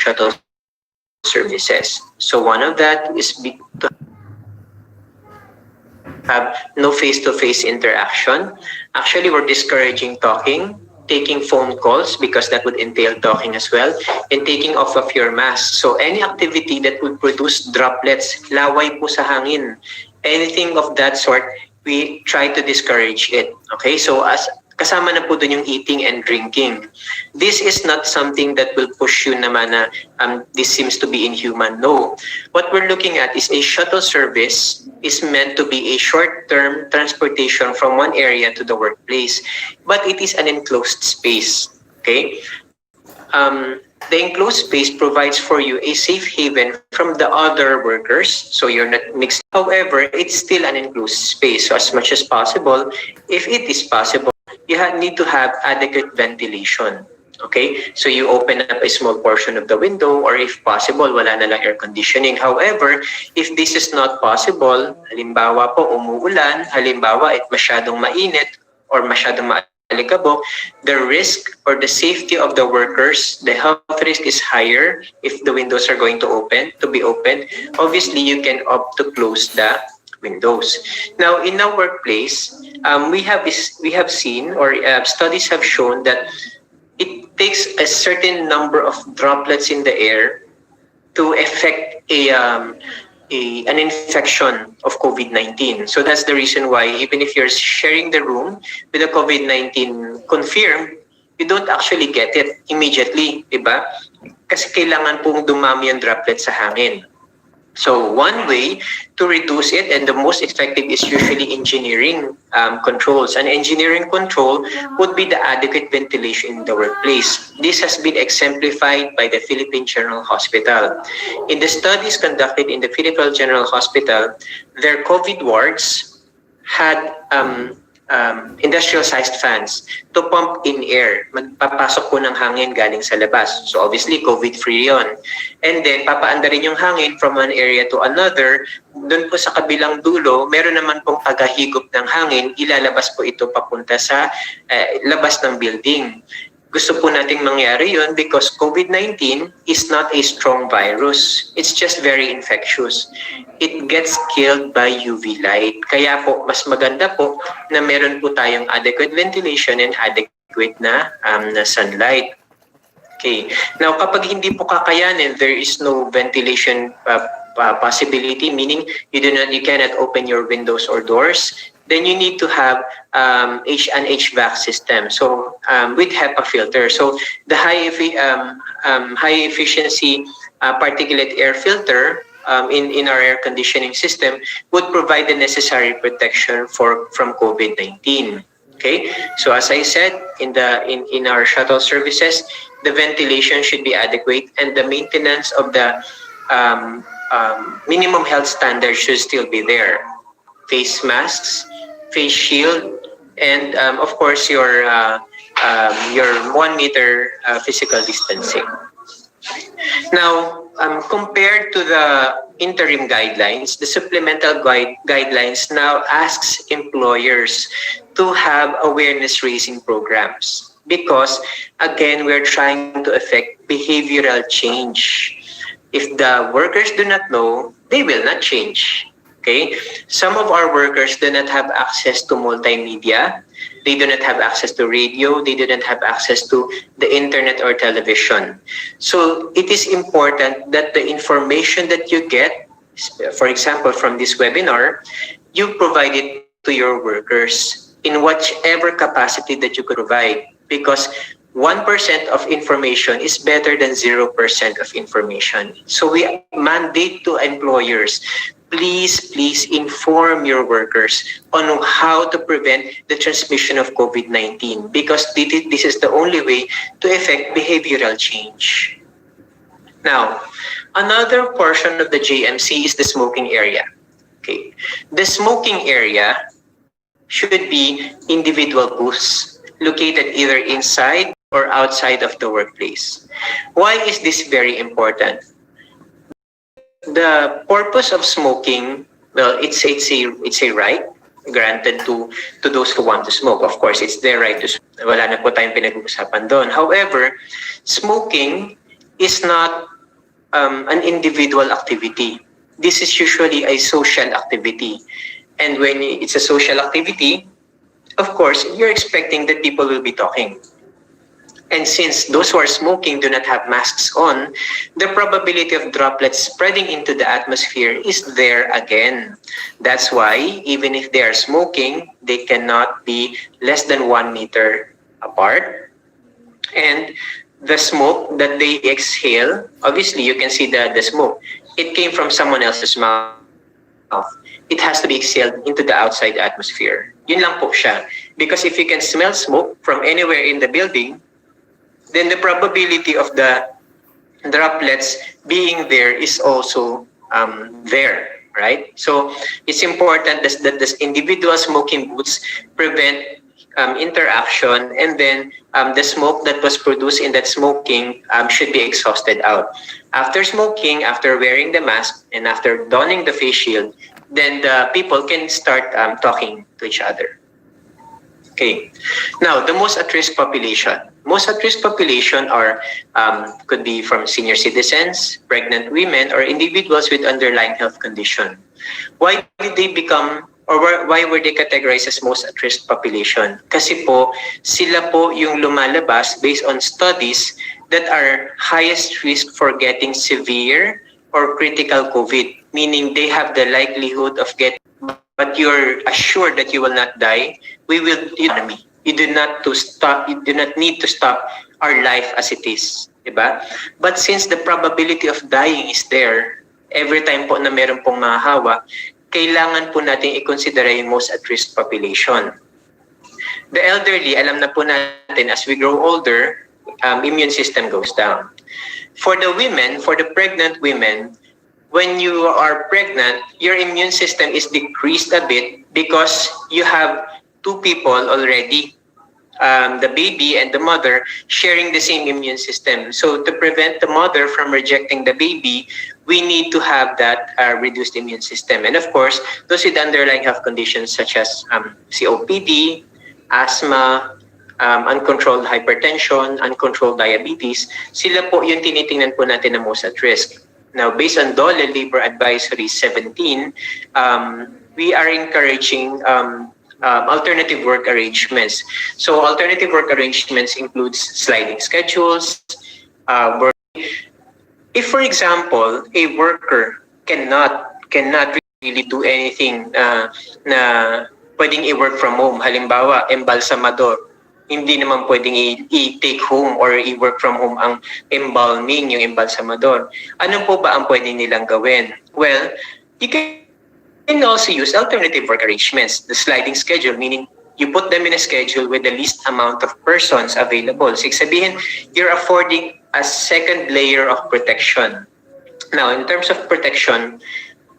shuttle services. So one of that is to have no face-to-face interaction. Actually, we're discouraging talking, taking phone calls because that would entail talking as well, and taking off of your mask. So any activity that would produce droplets, laway po sa hangin, anything of that sort, we try to discourage it. Okay, so as kasama na po dun yung eating and drinking. This is not something that will push you naman na this seems to be inhuman. No. What we're looking at is a shuttle service is meant to be a short-term transportation from one area to the workplace. But it is an enclosed space. Okay? The enclosed space provides for you a safe haven from the other workers, so you're not mixed. However, it's still an enclosed space. So as much as possible, if it is possible, you need to have adequate ventilation. Okay? So you open up a small portion of the window, or if possible, wala na lang air conditioning. However, if this is not possible, halimbawa po umuulan, halimbawa masyadong mainit or masyadong alikabok, the risk or the safety of the workers, the health risk is higher if the windows are going to be open. Obviously, you can opt to close the windows. Now, in our workplace, we have seen, or studies have shown that it takes a certain number of droplets in the air to affect an infection of COVID-19. So that's the reason why even if you're sharing the room with a COVID-19 confirmed, you don't actually get it immediately, diba? Kasi kailangan pong dumami yung droplet sa hangin. So one way to reduce it, and the most effective, is usually engineering controls. An engineering control would be the adequate ventilation in the workplace. This has been exemplified by the Philippine General Hospital. In the studies conducted in the Philippine General Hospital, their COVID wards had industrial-sized fans to pump in air. Magpapasok po ng hangin galing sa labas. So obviously, COVID-free yon. And then, papaanda rin yung hangin from one area to another. Doon po sa kabilang dulo, meron naman pong tagahigop ng hangin. Ilalabas po ito papunta sa labas ng building. Gusto po nating mangyari yun because COVID-19 is not a strong virus. It's just very infectious. It gets killed by UV light. Kaya po, mas maganda po na meron po tayong adequate ventilation and adequate na sunlight. Okay. Now, kapag hindi po kakayanin, there is no ventilation possibility, meaning you cannot open your windows or doors, then you need to have an HVAC system. So with HEPA filter. So the high efficiency particulate air filter in our air conditioning system would provide the necessary protection from COVID-19. Okay. So as I said, in our shuttle services, the ventilation should be adequate, and the maintenance of the minimum health standards should still be there. Face masks, face shield, and of course your 1 meter physical distancing. Now, compared to the interim guidelines, the supplemental guidelines now asks employers to have awareness-raising programs because, again, we're trying to affect behavioral change. If the workers do not know, they will not change. Okay? Some of our workers do not have access to multimedia. They do not have access to radio. They do not have access to the internet or television. So it is important that the information that you get, for example, from this webinar, you provide it to your workers in whichever capacity that you could provide. Because 1% of information is better than 0% of information. So we mandate to employers, please inform your workers on how to prevent the transmission of COVID-19 because this is the only way to effect behavioral change. Now, another portion of the JMC is the smoking area. Okay, the smoking area should be individual booths located either inside or outside of the workplace. Why is this very important? The purpose of smoking, well, it's a right granted to those who want to smoke. Of course, it's their right to smoke. Wala na po tayong pinag-uusapan doon. However, smoking is not an individual activity. This is usually a social activity. And when it's a social activity, of course, you're expecting that people will be talking. And since those who are smoking do not have masks on, the probability of droplets spreading into the atmosphere is there again. That's why, even if they are smoking, they cannot be less than 1 meter apart. And the smoke that they exhale, obviously you can see the smoke. It came from someone else's mouth. It has to be exhaled into the outside atmosphere. Yun lang po siya. Because if you can smell smoke from anywhere in the building, then the probability of the droplets being there is also there, right? So it's important that this individual smoking booths prevent interaction, and then the smoke that was produced in that smoking should be exhausted out. After smoking, after wearing the mask, and after donning the face shield, then the people can start talking to each other. Okay. Now, the most at-risk population. Most at-risk population are could be from senior citizens, pregnant women, or individuals with underlying health condition. Why did they become, or why were they categorized as most at-risk population? Kasi po, sila po yung lumalabas based on studies that are highest risk for getting severe or critical COVID, meaning they have the likelihood of getting, but you're assured that you will not die. We will economy. You do not need to stop our life as it is, diba? But since the probability of dying is there, every time po na meron pong mahahawa, kailangan po natin i-consider yung most at-risk population. The elderly, alam na po natin, as we grow older, immune system goes down. For the women, for the pregnant women, when you are pregnant, your immune system is decreased a bit because you have two people already, the baby and the mother, sharing the same immune system. So to prevent the mother from rejecting the baby, we need to have that reduced immune system. And of course, those with underlying health conditions such as COPD, asthma, uncontrolled hypertension, uncontrolled diabetes, sila po yung tinitingnan po natin na most at risk. Now, based on DOLE Labor Advisory 17, we are encouraging alternative work arrangements. So alternative work arrangements includes sliding schedules, work. If, for example, a worker cannot really do anything na pwedeng i-work from home, halimbawa, embalsamador, hindi naman pwedeng i-take home or i-work from home ang embalming, yung embalsamador. Ano po ba ang pwedeng nilang gawin? Well, you can also use alternative work arrangements. The sliding schedule, meaning you put them in a schedule with the least amount of persons available. So, sabihin, you're affording a second layer of protection. Now, in terms of protection,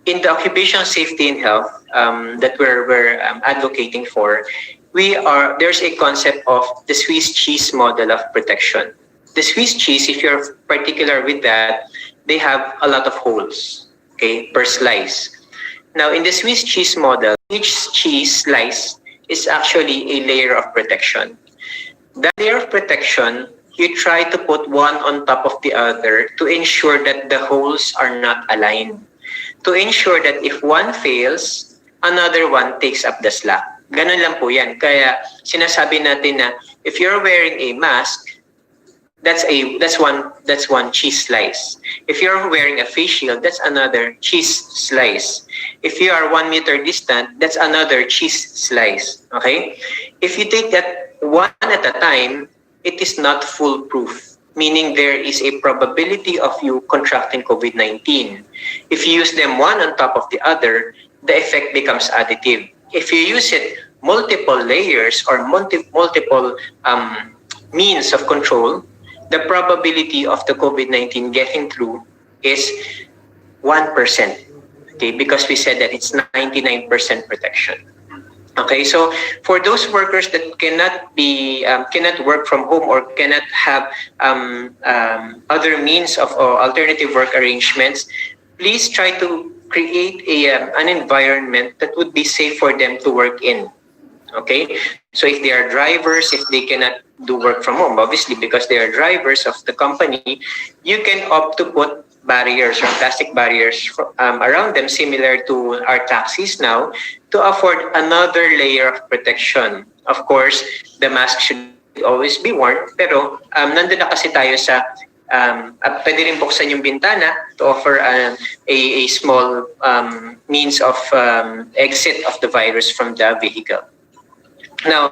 in the occupational safety and health that we're advocating for, there's a concept of the Swiss cheese model of protection. The Swiss cheese, if you're particular with that, they have a lot of holes, okay, per slice. Now, in the Swiss cheese model, each cheese slice is actually a layer of protection. That layer of protection, you try to put one on top of the other to ensure that the holes are not aligned. To ensure that if one fails, another one takes up the slack. Ganun lang po yan. Kaya sinasabi natin na if you're wearing a mask, that's one cheese slice. If you're wearing a face shield, that's another cheese slice. If you are 1 meter distant, that's another cheese slice. Okay? If you take that one at a time, it is not foolproof, meaning there is a probability of you contracting COVID-19. If you use them one on top of the other, the effect becomes additive. If you use it multiple layers or multiple means of control, the probability of the COVID-19 getting through is 1%. Okay, because we said that it's 99% protection. Okay, so for those workers that cannot work from home or cannot have other means of alternative work arrangements, please try to create an environment that would be safe for them to work in. Okay, so if they are drivers, if they cannot do work from home, obviously because they are drivers of the company, you can opt to put barriers or plastic barriers around them, similar to our taxis now, to afford another layer of protection. Of course, the mask should always be worn, pero nandun na kasi tayo sa pwede rin buksan yung bintana to offer a small means of exit of the virus from the vehicle. Now,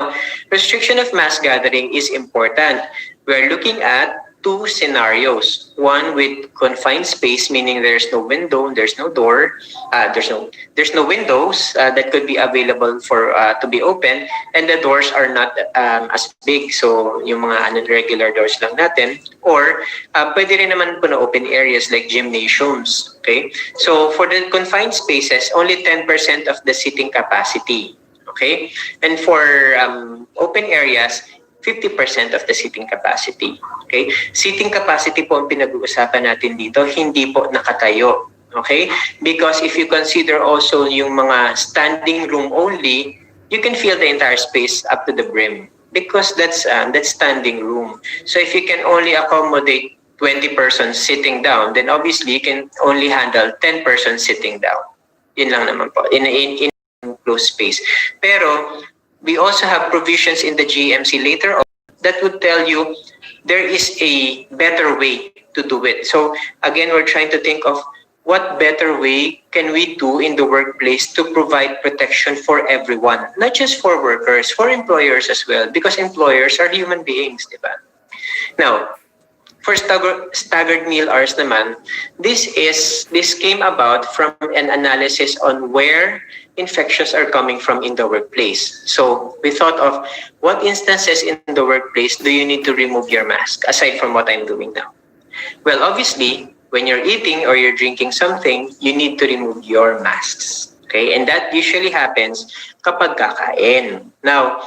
restriction of mass gathering is important. We're looking at two scenarios. One with confined space, meaning there's no window, there's no door, there's no windows that could be available for to be open, and the doors are not as big. So yung mga regular doors lang natin. Or pwede rin naman po na open areas like gymnasiums. Okay. So for the confined spaces, only 10% of the seating capacity. Okay, and for open areas, 50% of the seating capacity. Okay, seating capacity po ang pinag-uusapan natin dito, hindi po nakatayo. Okay, because if you consider also yung mga standing room only, you can fill the entire space up to the brim because that's standing room. So if you can only accommodate 20 persons sitting down, then obviously you can only handle 10 persons sitting down. Yun lang naman po. In closed space. Pero we also have provisions in the GMC later on that would tell you there is a better way to do it. So again, we're trying to think of what better way can we do in the workplace to provide protection for everyone, not just for workers, for employers as well, because employers are human beings, diba? Now, for staggered meal hours naman, this came about from an analysis on where infections are coming from in the workplace. So we thought of what instances in the workplace do you need to remove your mask, aside from what I'm doing now? Well, obviously, when you're eating or you're drinking something, you need to remove your masks. Okay, and that usually happens kapag kakain. Now,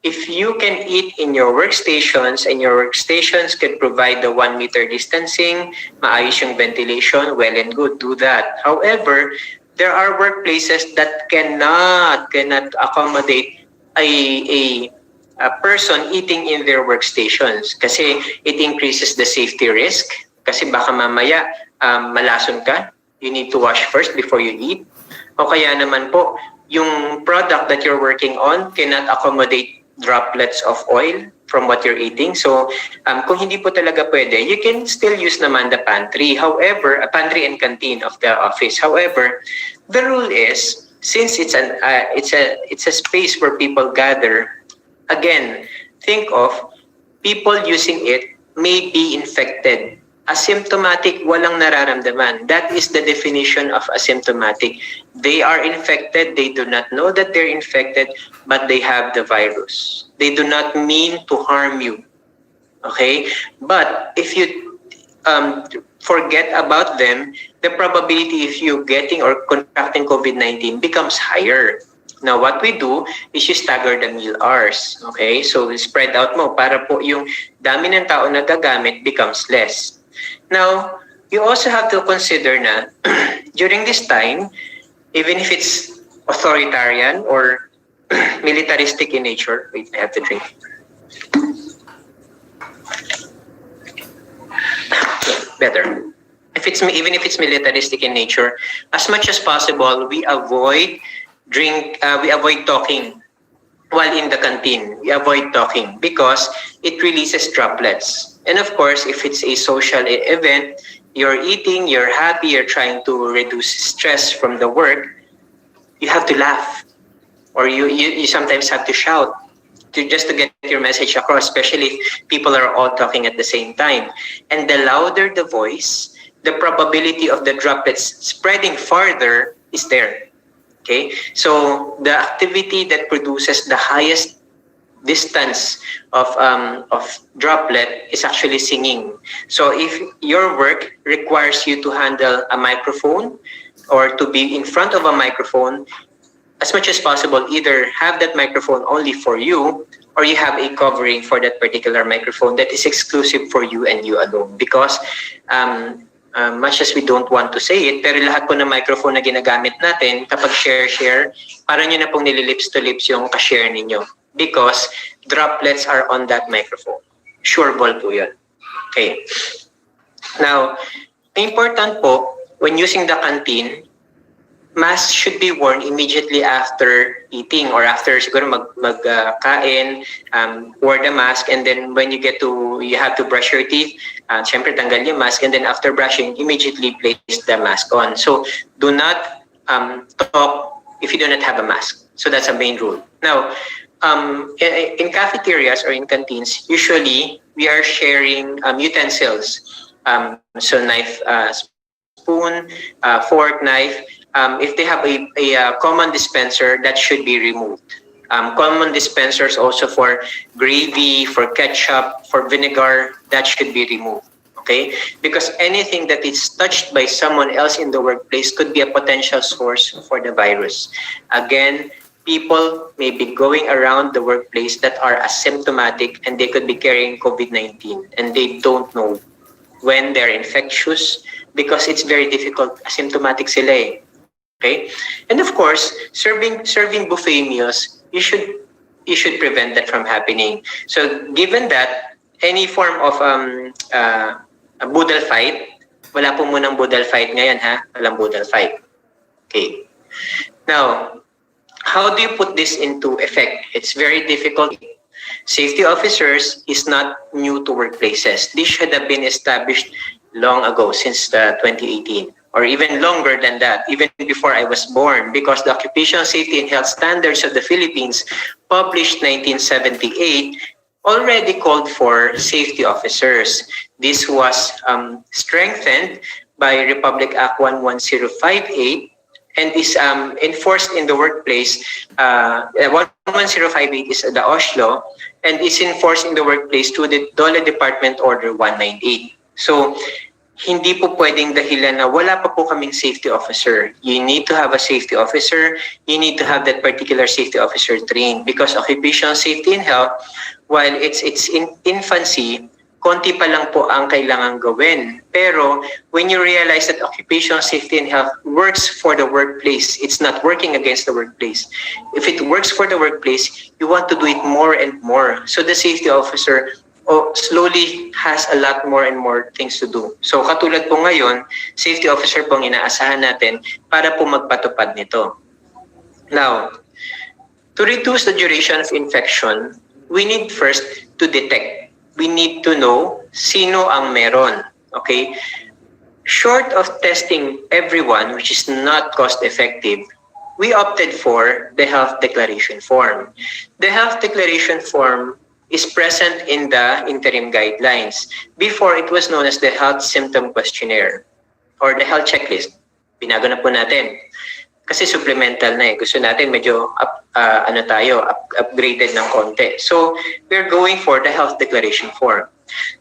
if you can eat in your workstations and your workstations can provide the 1 meter distancing, maayos yung ventilation, well and good, do that. However, there are workplaces that cannot accommodate a person eating in their workstations kasi it increases the safety risk. Kasi baka mamaya malason ka, you need to wash first before you eat. O kaya naman po, yung product that you're working on cannot accommodate droplets of oil from what you're eating. So kung hindi po talaga pwede, you can still use naman the pantry. However, a pantry and canteen of the office. However, the rule is, since it's a space where people gather, again, think of people using it may be infected. Asymptomatic, walang nararamdaman. That is the definition of asymptomatic. They are infected, they do not know that they're infected, but they have the virus. They do not mean to harm you. Okay? But if you forget about them, the probability of you getting or contracting COVID-19 becomes higher. Now, what we do is you stagger the meal hours. Okay? So, spread out mo para po yung dami ng tao na gagamit becomes less. Now, you also have to consider na during this time, even if it's authoritarian or militaristic in nature, wait, I have to drink. Better. Even if it's militaristic in nature, as much as possible, we avoid talking while in the canteen. We avoid talking because it releases droplets. And of course, if it's a social event, you're eating, you're happy, you're trying to reduce stress from the work, you have to laugh. Or you sometimes have to shout just to get your message across, especially if people are all talking at the same time. And the louder the voice, the probability of the droplets spreading farther is there. Okay? So the activity that produces the highest distance of droplet is actually singing. So if your work requires you to handle a microphone or to be in front of a microphone, as much as possible, either have that microphone only for you or you have a covering for that particular microphone that is exclusive for you and you alone. Because much as we don't want to say it, pero lahat po ng microphone na ginagamit natin, kapag share, parang yun na pong nililips to lips yung ka-share ninyo. Because droplets are on that microphone. Sure ball po yun. Okay. Now, Important po, when using the canteen, mask should be worn immediately after eating or after siguro magkain, wear the mask, and then when you have to brush your teeth, syempre tanggal yung mask, and then after brushing, immediately place the mask on. So do not talk if you do not have a mask. So that's a main rule. Now, in cafeterias or in canteens, usually we are sharing utensils. So knife, spoon, fork, knife. If they have a common dispenser, that should be removed. Common dispensers also for gravy, for ketchup, for vinegar, that should be removed. Okay? Because anything that is touched by someone else in the workplace could be a potential source for the virus. Again, people may be going around the workplace that are asymptomatic and they could be carrying COVID-19 and they don't know when they're infectious because it's very difficult. Asymptomatic sila eh. Okay? And of course, serving buffet meals, you should prevent that from happening. So given that any form of a budal fight, wala po munang budal fight ngayon ha, walang budal fight. Okay. Now, how do you put this into effect? It's very difficult. Safety officers is not new to workplaces. This should have been established long ago, since 2018. Or even longer than that, even before I was born, because the Occupational Safety and Health Standards of the Philippines, published 1978, already called for safety officers. This was strengthened by Republic Act 11058 and is enforced in the workplace. 11058 is the Oslo and is enforced in the workplace through the DOLE Department Order 198. So, hindi po pwedeng dahilan na wala pa po kaming safety officer. You need to have a safety officer. You need to have that particular safety officer trained because occupational safety and health, while it's in infancy, konti pa lang po ang kailangan gawin. Pero when you realize that occupational safety and health works for the workplace, it's not working against the workplace. If it works for the workplace, you want to do it more and more. So the safety officer slowly has a lot more and more things to do. So katulad po ngayon, safety officer po ang inaasahan natin para po magpatupad nito. Now, to reduce the duration of infection, we need first to detect. We need to know sino ang meron. Okay? Short of testing everyone, which is not cost-effective, we opted for the health declaration form. The health declaration form is present in the interim guidelines. Before, it was known as the health symptom questionnaire or the health checklist. Binago na po natin. Kasi supplemental na eh. Gusto natin medyo upgraded ng konti. So, we're going for the health declaration form.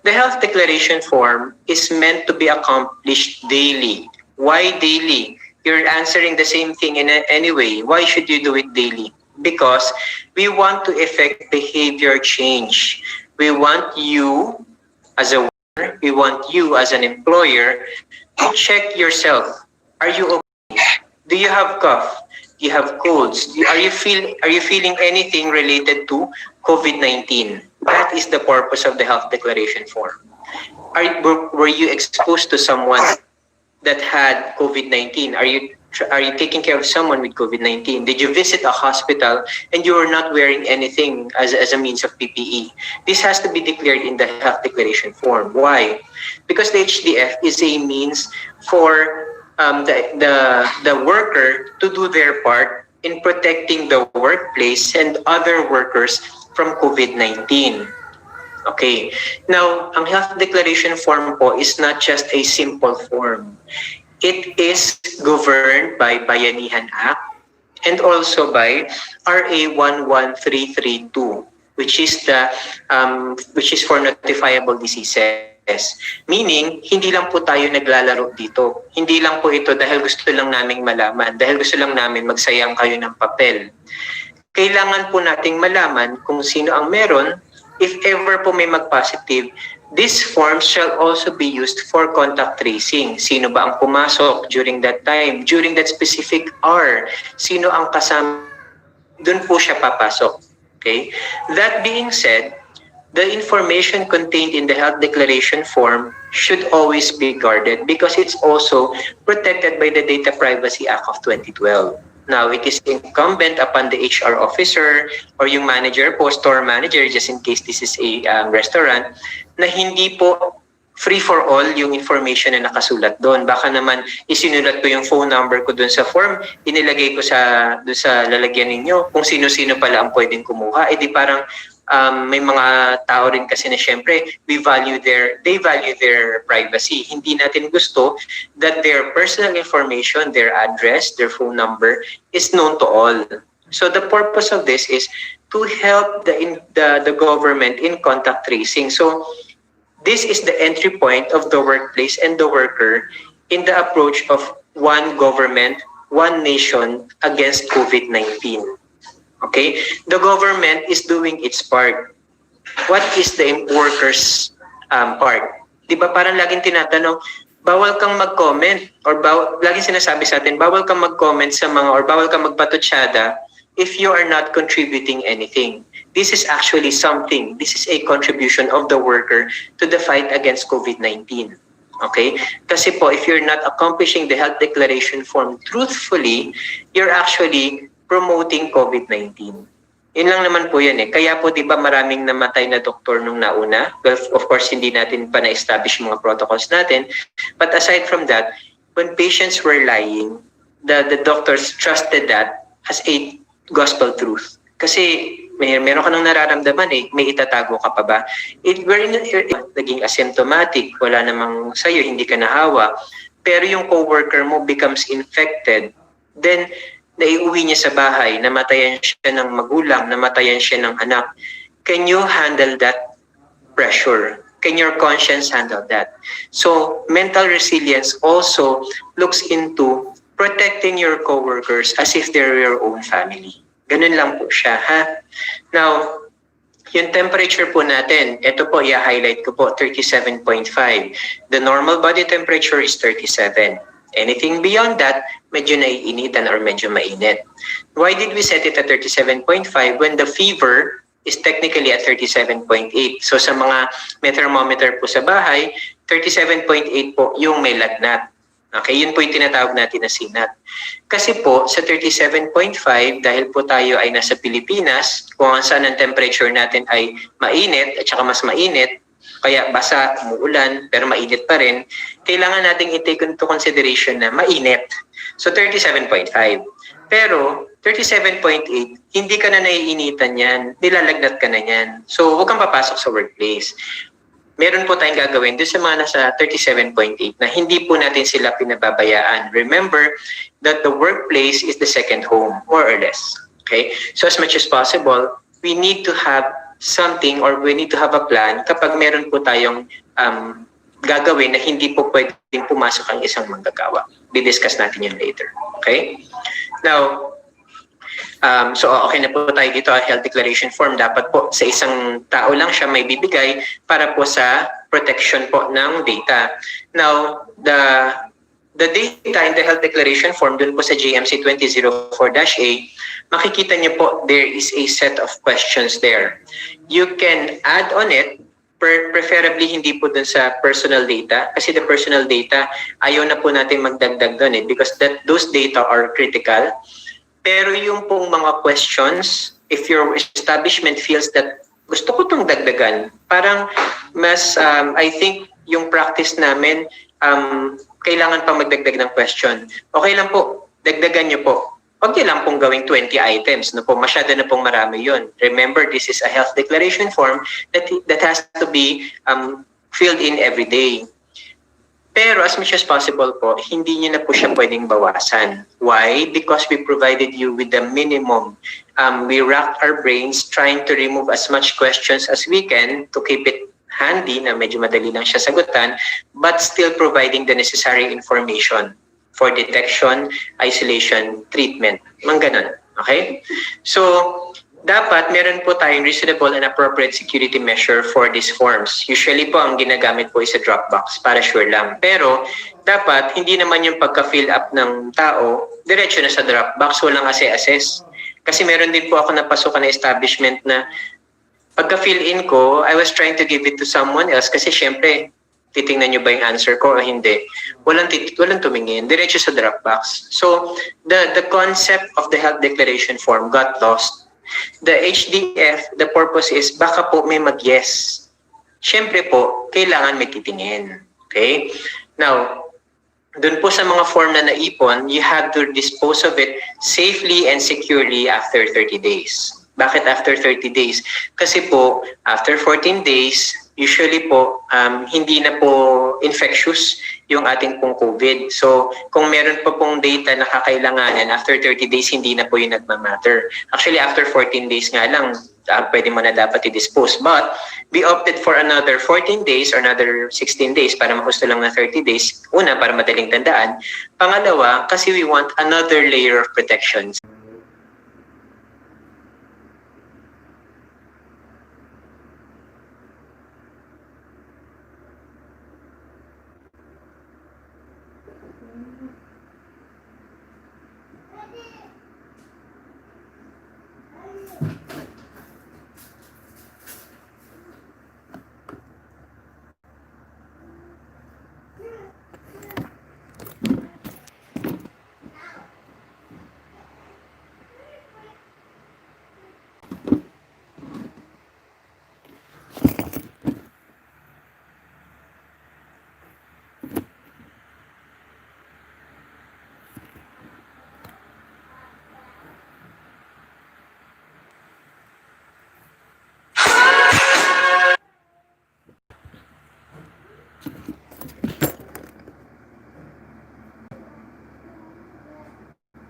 The health declaration form is meant to be accomplished daily. Why daily? You're answering the same thing in any way. Why should you do it daily? Because we want to effect behavior change. We want you as a worker, we want you as an employer to check yourself. Are you okay? Do you have cough? Do you have colds? Are you feeling anything related to COVID-19? That is the purpose of the health declaration form. Were you exposed to someone that had COVID-19? Are you taking care of someone with COVID-19? Did you visit a hospital and you are not wearing anything as a means of PPE? This has to be declared in the health declaration form. Why? Because the HDF is a means for the worker to do their part in protecting the workplace and other workers from COVID-19. Okay. Now, ang health declaration form po is not just a simple form. It is governed by Bayanihan Act and also by RA 11332, which is for notifiable diseases. Meaning, hindi lang po tayo naglalaro dito. Hindi lang po ito dahil gusto lang naming malaman, dahil gusto lang namin magsayang kayo ng papel. Kailangan po nating malaman kung sino ang meron. If ever po may mag-positive, this form shall also be used for contact tracing. Sino ba ang pumasok during that time, during that specific hour? Sino ang kasama? Doon po siya papasok. Okay? That being said, the information contained in the health declaration form should always be guarded because it's also protected by the Data Privacy Act of 2012. Now, it is incumbent upon the HR officer or yung manager po, store manager, just in case this is a restaurant, na hindi po free for all yung information na nakasulat doon. Baka naman isinulat ko yung phone number ko doon sa form, inilagay ko doon sa lalagyan ninyo kung sino-sino pala ang pwedeng kumuha. Eh di parang may mga tao rin kasi na syempre they value their privacy. Hindi natin gusto that their personal information, their address, their phone number is known to all. So the purpose of this is to help the government in contact tracing. So this is the entry point of the workplace and the worker in the approach of one government, one nation against COVID-19. Okay? The government is doing its part. What is the workers' part? Diba parang laging tinatanong, bawal kang mag-comment or laging sinasabi sa atin, bawal kang mag-comment sa mga or bawal kang magpatutsada if you are not contributing anything. This is actually something. This is a contribution of the worker to the fight against COVID-19. Okay? Kasi po, if you're not accomplishing the health declaration form truthfully, you're actually promoting COVID-19. Yun lang naman po yan eh. Kaya po, di ba maraming namatay na doktor nung nauna? Well, of course, hindi natin pa na-establish mga protocols natin. But aside from that, when patients were lying, the doctors trusted that as a gospel truth. Kasi meron ka nang nararamdaman eh, may itatago ka pa ba? Naging asymptomatic, wala namang sa'yo, hindi ka nahawa. Pero yung coworker mo becomes infected, then naiuwi niya sa bahay, namatayan siya ng magulang, namatayan siya ng anak. Can you handle that pressure? Can your conscience handle that? So mental resilience also looks into protecting your coworkers as if they're your own family. Ganun lang po siya, ha? Now, yung temperature po natin, ito po, i-highlight ko po, 37.5. The normal body temperature is 37. Anything beyond that, medyo naiinitan or medyo mainit. Why did we set it at 37.5 when the fever is technically at 37.8? So sa mga may thermometer po sa bahay, 37.8 po yung may lagnat. Okay, yun po yung tinatawag natin na sinat. Kasi po, sa 37.5, dahil po tayo ay nasa Pilipinas, kung saan ang temperature natin ay mainit at saka mas mainit, kaya basa, umuulan, pero mainit pa rin, kailangan nating i-take into consideration na mainit. So 37.5. Pero 37.8, hindi ka na naiinitan yan, nilalagnat ka na yan. So huwag kang papasok sa workplace. Meron po tayong gagawin doon sa mga nasa 37.8 na hindi po natin sila pinababayaan. Remember that the workplace is the second home, more or less. Okay? So as much as possible, we need to have something or we need to have a plan kapag meron po tayong gagawin na hindi po pwedeng pumasok ang isang manggagawa. Di-discuss natin yun later. Okay? Now, so okay na po tayo dito. Health declaration form dapat po sa isang tao lang siya may bibigay para po sa protection po ng data. Now, the data in the health declaration form dun po sa JMC 2004-A, makikita niyo po there is a set of questions there. You can add on it, preferably hindi po dun sa personal data kasi the personal data ayaw na po natin magdagdag dun eh because those data are critical. Pero yung pong mga questions, if your establishment feels that gusto ko itong dagdagan, parang mas, I think yung practice namin, kailangan pa magdagdag ng question. Okay lang po, dagdagan nyo po. Huwag nyo lang pong gawing 20 items. No po, masyado na pong marami yun. Remember, this is a health declaration form that has to be filled in every day. Pero as much as possible po, hindi niyo na po siya pwedeng bawasan. Why? Because we provided you with the minimum. We racked our brains trying to remove as much questions as we can to keep it handy na medyo madali lang siya sagutan, but still providing the necessary information for detection, isolation, treatment. Mang ganun. Okay? So, dapat meron po tayong reasonable and appropriate security measure for these forms. Usually po, ang ginagamit po is a Dropbox para sure lang. Pero dapat hindi naman yung pagka-fill up ng tao, diretso na sa Dropbox, walang assess. Kasi meron din po ako napasukan na establishment na pagka-fill in ko, I was trying to give it to someone else kasi syempre, titingnan nyo ba yung answer ko o hindi? Walang tumingin, diretso sa drop box. So, the concept of the health declaration form got lost. The HDF, the purpose is baka po may mag-yes. Siyempre po, kailangan may titingin. Okay? Now, dun po sa mga form na naipon, you have to dispose of it safely and securely after 30 days. Bakit after 30 days? Kasi po, after 14 days, usually po, hindi na po infectious yung ating pong COVID. So, kung meron pa pong data na kakailanganan, after 30 days, hindi na po yung nagmamatter. Actually, after 14 days nga lang, pwede mo na dapat i-dispose. But, we opted for another 14 days or another 16 days para mahusto lang na 30 days. Una, para madaling tandaan. Pangalawa, kasi we want another layer of protections.